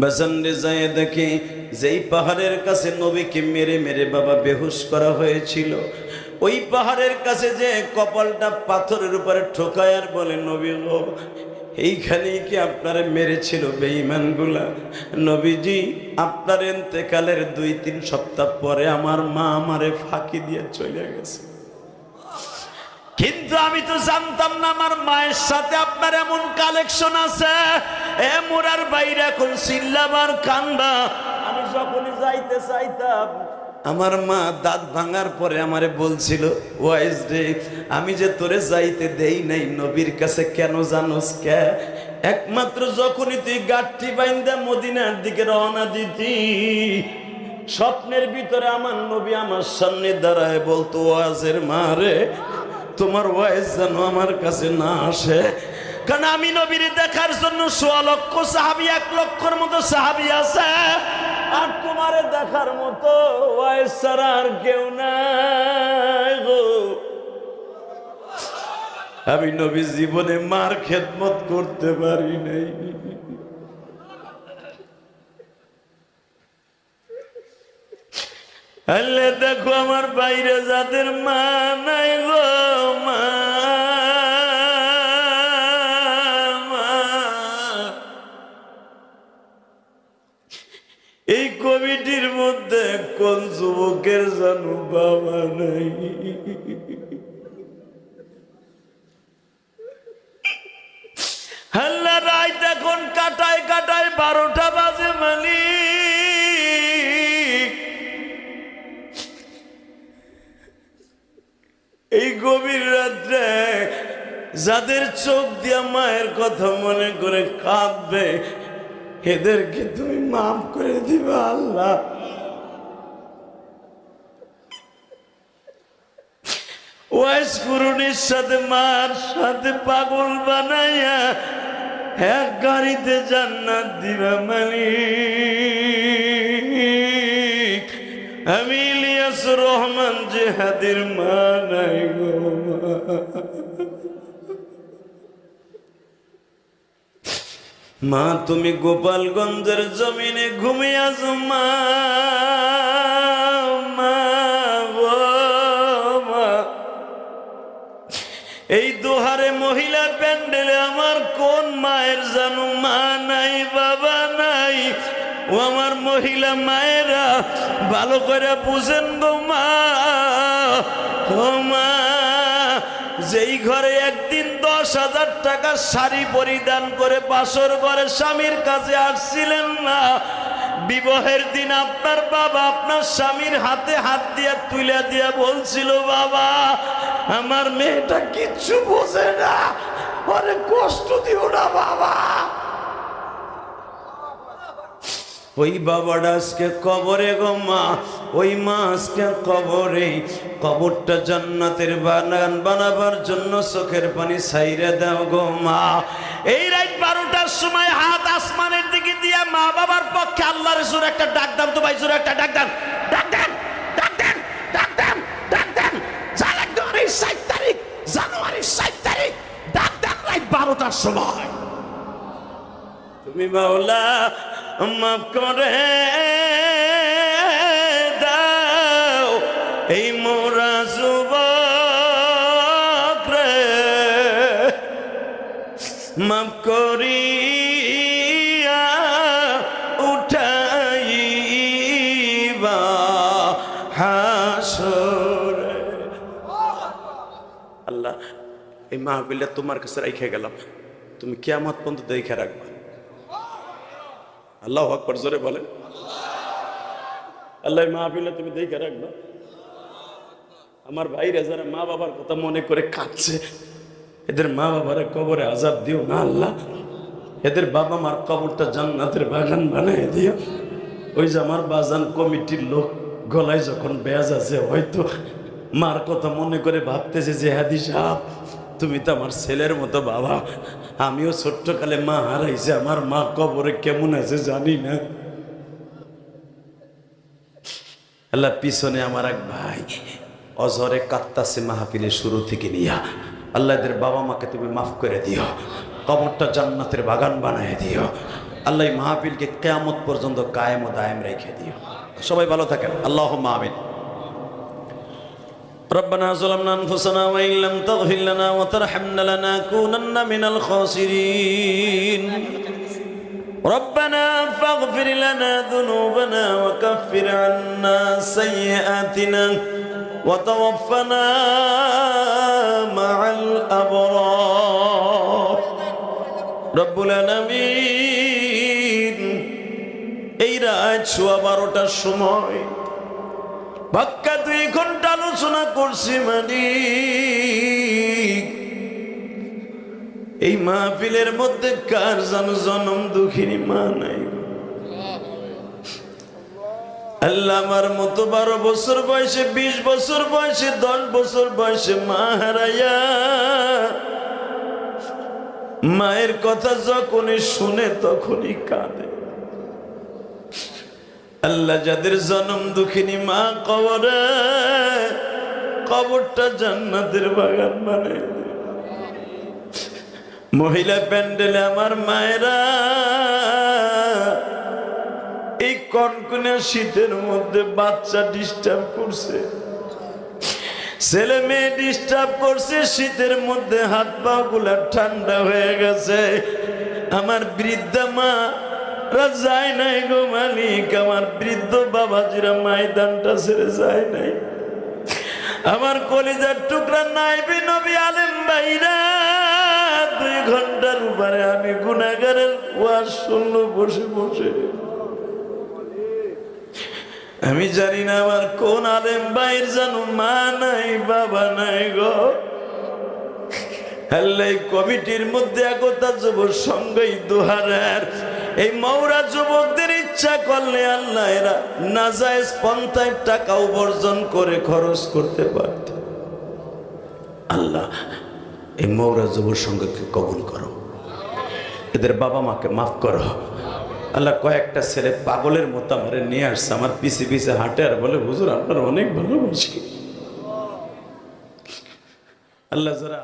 বাজারে যায় দেখি যেই পাহাড়ের কাছে নবীকে মেরে মেরে বাবা বেহুশ করা হয়েছিল, ওই পাহাড়ের কাছে যে কপালটা পাথরের উপরে ঠোকায় আর বলে, নবী গো, এইখানেই কি আপনারে মেরেছিল বেঈমানগুলা? নবীজি, আপনার ইন্তেকালের 2-3 সপ্তাহ পরে আমার মা আমারে ফাঁকি দিয়ে চলে গেছে, কিন্তু আমি তো জানতাম না আমার মায়ের সাথে আপনার এমন কালেকশন আছে। এ মোরার বাইরে এখন চিল্লাবার কান্দা। আমি যখনই যাইতে চাইতাম, আমার মা দাঁত ভাঙার পরে আমারে বলছিল, ওয়াইজ রে, আমি যে তোরে যাইতে দেই নাই নবীর কাছে, কেন জানোস? কে? একমাত্র যখনই তুই গাঠটি বাইন্দা মদিনার দিকে রওনা দিতি, স্বপ্নের ভিতরে আমার নবী আমার সামনে দাঁড়ায় বলতো, ওয়াজের মা রে, তোমার ওয়াইজ যেন আমার কাছে না আসে, কারণ আমি নবীর দেখার জন্য 100 লক্ষ সাহাবী, 1 লক্ষর মতো সাহাবী আছে, আর তোমারে দেখার মতো ওয়াইজ ছাড়া আর কেউ নাই গো। আমি নবী জীবনে মার খেদমত করতে পারি নাই। আল্লাহ দেখো আমার বাইরে যাদের মা নাই গো, মা এই কমিটির মধ্যে কোন যুবকের জানো বাবা নাই? হাল্লা রাত এখন কাটায় কাটায় 12টা বাজে মালিক। এই গভীর রাত্রে যাদের চোখ দিয়া মায়ের কথা মনে করে কাঁদবে, এদেরকে তুমি মাফ করে দিবা আল্লাহ। ওয়াইস কুরুনির সাথে মার সাথে পাগল বানাইয়া এক গাড়িতে জান্নাত দিবা মালিক। আমি ইলিয়াস রহমান জিহাদির মা নাই গো। মা তুমি গোপালগঞ্জের জমিনে ঘুমিয়ে আছো মা, এই দোহারে মহিলা প্যান্ডেলে আমার কোন মায়ের জানো মা নাই, বাবা নাই? ও আমার মহিলা মায়েরা ভালো করে বুঝেন গো মা। ও মা, যেই ঘরে একদিন 10,000 টাকা শাড়ি পরিধান করে বাসর ঘরে স্বামীর কাছে আসছিলেন না, বিবাহের দিন আপনার বাবা আপনার স্বামীর হাতে হাত দিয়ে তুলে দিয়ে বলছিল, বাবা আমার মেয়েটা কিচ্ছু বোঝে না, ওরে কষ্ট দিও না বাবা। ওই বাবাটা আজকে কবরে গো মা, ওই মা আজকে কবরে। কবরটা জান্নাতের বাগান বানাবার জন্য চোখের পানি ছাইরে দাও গো মা। এই রাত 12টার সময় হাত আসমানের দিকে দিয়ে মা বাবার পক্ষে আল্লাহর রাসূল একটা ডাক দাম তো ভাই, জোরে একটা ডাক দেন, ডাক দেন, ডাক দেন, ডাক দেন, ডাক দেন। জানুয়ারির 7 তারিখ, জানুয়ারির 7 তারিখ ডাক দেন রাত 12টার সময়, তুমি মাওলা মাফ করে দাও এই মোরা যুবক রে, মাফ করিয়া উঠাইবা হাসরে। আল্লাহ, এই মাহফিলটা তোমার কাছে রেখে গেলাম, তুমি কিয়ামত পর্যন্ত দেখে রাখবা। আল্লাহু আকবার, জোরে বলেন। আল্লাহ মাহফিলে তুমি দেখে রাখবা। আমার ভাইরা যারা মা বাবার কথা মনে করে কাঁদছে, এদের মা বাবার কবরে আযাব দিও না আল্লাহ। এদের বাবা মার কবরটা জান্নাতের বাগান বানিয়ে দিও। ওই যে আমার বাজান কমিটির লোক গলায় যখন বেয়াজ আছে, হয়তো মার কথা মনে করে ভাবতেছে যে হাদি সাহেব তুমি তো আমার ছেলের মতো বাবা, আমিও ছোট্টকালে মা হারাইছে, আমার মা কবরে কেমন আছে জানি না। আল্লাহ, পিছনে আমার এক ভাই অজরে কাঁদতাছে মাহফিলের শুরু থেকে নিয়া, আল্লাহ এদের বাবা মাকে তুমি মাফ করে দিও, কবরটা জান্নাতের বাগান বানায় দিও। আল্লাহ এই মাহফিলকে কিয়ামত পর্যন্ত কায়েম ও দায়েম রেখে দিও। সবাই ভালো থাকেন, আল্লাহুম্মা আমিন। ربنا ظلمنا أنفسنا وإن لم تغفر لنا وترحمنا لنكونن من الخاسرين ربنا فاغفر لنا ذنوبنا وكفر عنا سيئاتنا وتوفنا مع الأبرار رب العالمين এই রাত 12টার সময় বাক্কা 2 ঘন্টা আলোচনা করছি মালিক, এই মাহফিলের মধ্যে কার যেন জনম দুঃখিনী মা নাই। আল্লাহ আমার মতো 12 বছর বয়সে, 20 বছর বয়সে, 10 বছর বয়সে মা হারাইয়া মায়ের কথা যখনই শুনে তখনই কাঁদে। আল্লাহ যাদের জনম দুঃখিনী মা কবরে, কবরটা জান্নাতের বাগান বানায়। মহিলা প্যান্ডেলে আমার মায়েরা এই কনকনে শীতের মধ্যে বাচ্চা ডিস্টার্ব করছে, ছেলে মেয়ে ডিস্টার্ব করছে, শীতের মধ্যে হাত পা গুলা ঠান্ডা হয়ে গেছে। আমার বৃদ্ধা মা যায় নাই গো মালিক, আমার বৃদ্ধ বাবাজিরা ময়দানটা ছেড়ে যায় নাই। আমার কলিজার টুকরা নাইবি নবী আলেম ভাইরা 2 ঘন্টার উপরে আমি গুনাহগারের ওয়াজ শুনলো বসে বসে। আমি জানি না আমার কোন আলেম ভাইয়ের জানো মা নাই বাবা নাই গো। আল্লাহ কমিটির মধ্যে একতা যুব সংঘই দুহারের এই মৌরা যুবকদের ইচ্ছা করলে আল্লাহ এরা নাজায়েজ পন্থায় টাকা উপার্জন করে খরচ করতে পারত। আল্লাহ এই মৌরা যুব সংঘকে কবুল করো, এদের বাবা মাকে মাফ করো। আল্লাহ কয়েকটা ছেলে পাগলের মতো আমার নিয়ে আসছে, আমার পিছে পিছে হাঁটে আর বলে হুজুর আপনার অনেক ভালোবাসি। আল্লাহ যারা